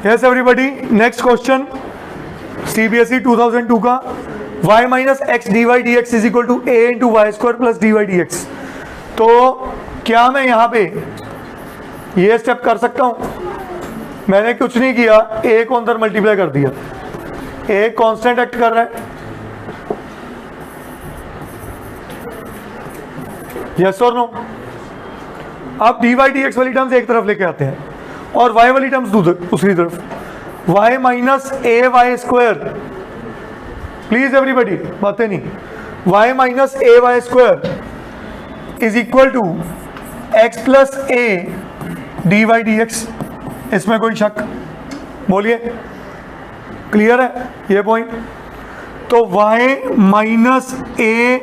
Yes everybody, next question CBSE 2002 का y minus X D Y D X is equal to A into Y square plus D Y D X. तो क्या मैं यहाँ पे ये step कर सकता हूँ? मैंने कुछ नहीं किया, ए को अंदर मल्टीप्लाई कर दिया, ए कांस्टेंट एक्ट कर रहा है, यस और नो। अब डी वाई डी एक्स वाली टर्म्स एक तरफ लेके आते हैं और y वाली टर्म्स दूसरी तरफ, y minus A Y square, please everybody बातें नहीं, y minus A Y square is equal to X plus A D Y D X. इसमें कोई शक? बोलिए, क्लियर है ये पॉइंट? तो y माइनस ए,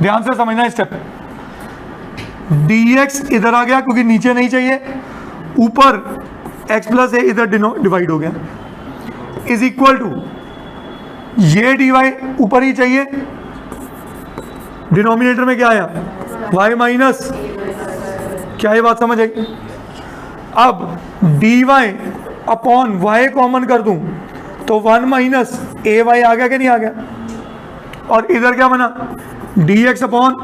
ध्यान से समझना स्टेप, dx इधर आ गया क्योंकि नीचे नहीं चाहिए, ऊपर x प्लस ए इधर डिवाइड हो गया, इज इक्वल टू ये dy ऊपर ही चाहिए, डिनोमिनेटर में क्या आया y माइनस, क्या ये बात समझ आई? अब dy अपॉन y कॉमन कर दूं तो 1 माइनस ए वाई आ गया कि नहीं आ गया? और इधर क्या बना? dx अपॉन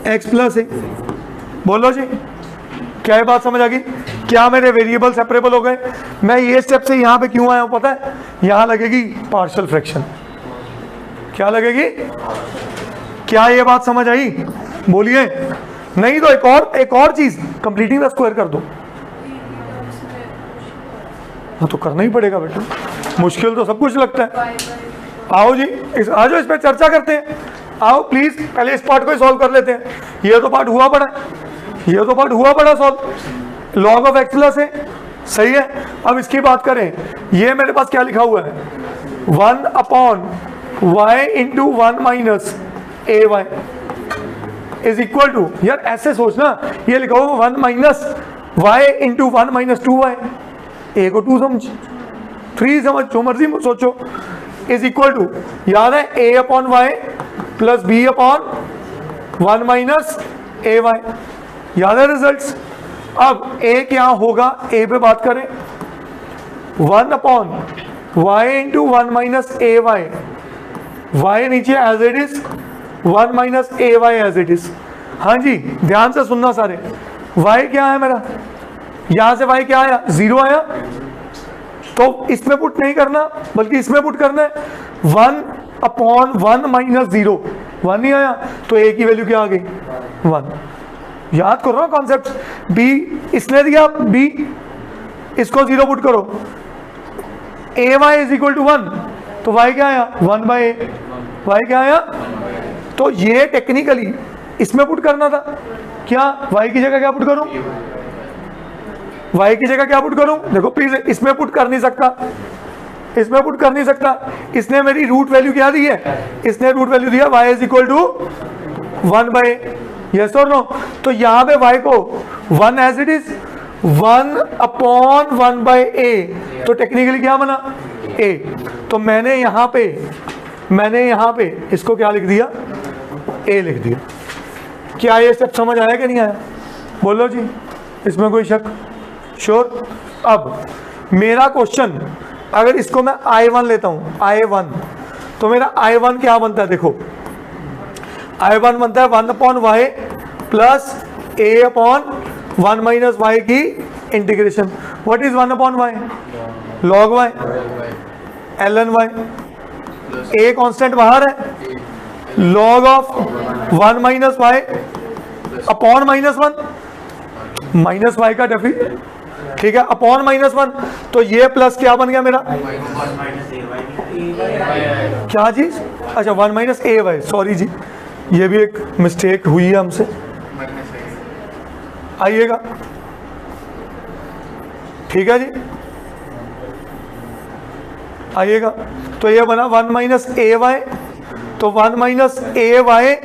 x प्लस ए। बोलो जी, क्या ये बात समझ आ गई? क्या मेरे वेरिएबल सेपरेबल हो गए? मैं ये स्टेप से यहां पे क्यों आया हूं पता है? यहां लगेगी पार्शियल फ्रैक्शन। क्या लगेगी? क्या ये बात समझ आई? बोलिए। नहीं तो एक और चीज, कंप्लीटिंग द स्क्वायर कर दो। हाँ तो करना ही पड़ेगा बेटा, मुश्किल तो सब कुछ लगता है। आओ जी, आ जाओ, इस पर चर्चा करते हैं। आओ प्लीज, पहले इस पार्ट को ही सॉल्व कर लेते हैं। ये तो पार्ट हुआ पड़ा, ये तो पार्ट हुआ पड़ा solve. Log of x plus है, सही है। अब इसकी बात करें, ये मेरे पास क्या लिखा हुआ है? 1 upon Y into 1 minus A Y is equal to, यार ऐसे सोचना, ये लिखा हुआ 1 minus Y into 1 minus 2 Y, A को 2 समझ, 3 समझ, जो मर्जी सोचो, इज इक्वल टू, याद है, A upon Y plus B upon 1 minus A Y, याद है रिजल्ट्स? अब ए क्या होगा? ए पे बात करें, 1 upon Y into 1 minus A Y, Y नीचे as it is, 1 minus A Y as it is. हाँ जी, ध्यान से सुनना सारे, वाई क्या है मेरा? यहां से वाई क्या आया? 0 आया, तो इसमें पुट नहीं करना बल्कि इसमें पुट करना है। 1 अपॉन 1 माइनस 0, 1 नहीं आया, तो ए की वैल्यू क्या आ गई? 1। याद करो ना कॉन्सेप्ट। बी इसने दिया, बी, इसको 0 पुट करो, ए वाई इज इक्वल टू 1, तो वाई क्या आया? 1 बाई ए, वाई क्या आया? तो ये टेक्निकली इसमें पुट करना था। क्या वाई की जगह क्या पुट करूं? वाई की जगह क्या पुट करूं? देखो प्लीज, इसमें पुट कर नहीं सकता, इसमें पुट कर नहीं सकता। इसने मेरी रूट वैल्यू क्या दी है? इसने रूट वैल्यू दिया y is equal to 1 by, yes और नो? तो यहाँ पे y को 1 as it is, 1 upon 1 by A, तो टेक्निकली क्या बना? a। तो मैंने यहाँ पे इसको क्या लिख दिया? a लिख दिया। क्या ये स्टेप समझ आया कि नहीं आया? बोलो जी, इसमें कोई शक? श्योर। अब मेरा क्वेश्चन, अगर इसको मैं I1 लेता हूं, I1, तो मेरा I1 क्या बनता है? देखो, I1 बनता है 1 upon Y plus A upon 1 minus Y की integration. What is 1 upon Y? Log Y, ln Y, A constant बाहर है, log of 1 minus Y upon minus 1, minus Y का डेफिनेट, ठीक है, अपॉन माइनस 1, तो ये प्लस क्या बन गया मेरा? क्या चीज? अच्छा, 1 माइनस ए वाई, सॉरी जी, ये भी एक मिस्टेक हुई है हमसे। आइएगा, ठीक है जी, आइएगा। तो ये बना 1 माइनस ए वाई, तो 1 माइनस ए वाई,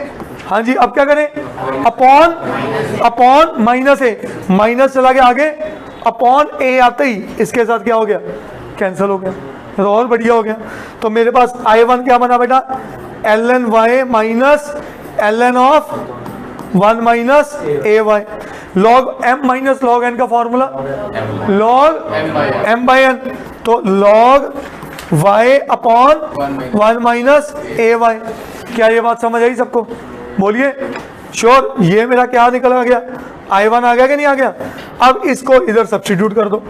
हाँ जी। अब क्या करें? अपॉन माइनस ए, माइनस चला गया आगे, अपॉन ए आते ही इसके साथ क्या हो गया? कैंसिल हो गया, तो और बढ़िया हो गया। तो मेरे पास I1 क्या बना बेटा? ln y minus ln of 1 minus A Y. Log m minus log n का formula log m by n, तो log y upon 1 minus A Y. क्या ये बात समझ आई सबको? बोलिए श्योर। ये मेरा क्या निकल आ गया, I1 आ गया कि नहीं आ गया? अब इसको इधर सब्स्टिट्यूट कर दो,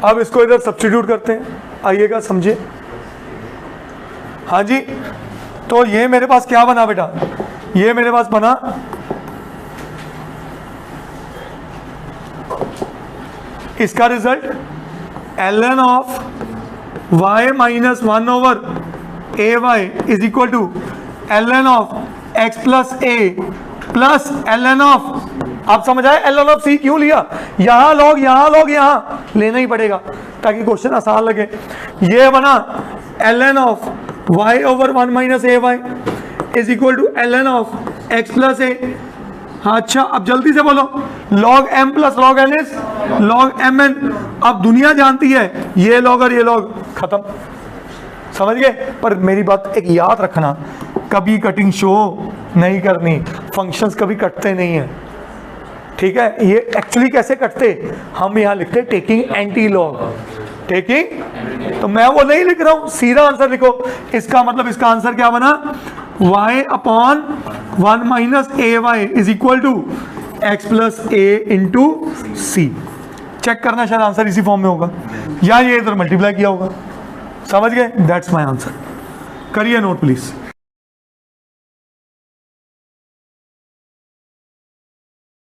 अब इसको इधर सब्स्टिट्यूट करते हैं, आइएगा समझिए। हाँ जी, तो ये मेरे पास क्या बना बेटा, ये मेरे पास बना इसका result ln of y minus 1 over A Y is equal to ln of x plus A plus ln of, आप समझ आए ln ऑफ c क्यों लिया? यहां लॉग यहां लेना ही पड़ेगा ताकि क्वेश्चन आसान लगे। ये बना ln of y over 1 minus A Y is equal to ln of x plus A. हाँ अच्छा, अब जल्दी से बोलो, log m plus log n is log mn। अब दुनिया जानती है ये लॉग और ये लॉग, खत्म, समझ गए? पर मेरी बात एक याद रखना, कभी कटिंग शो नहीं करनी, फंक्शंस कभी कटते नहीं है, ठीक है? ये एक्चुअली कैसे कटते, हम यहाँ लिखते टेकिंग एंटी लॉग, टेकिंग, तो मैं वो नहीं लिख रहा हूं, सीधा आंसर लिखो। इसका मतलब इसका आंसर क्या बना, y upon 1 minus A Y is equal to X plus A into C. Check करना, शायद आंसर इसी फॉर्म में होगा या ये इधर मल्टीप्लाई किया होगा, समझ गए? That's my answer. करिए नोट प्लीज।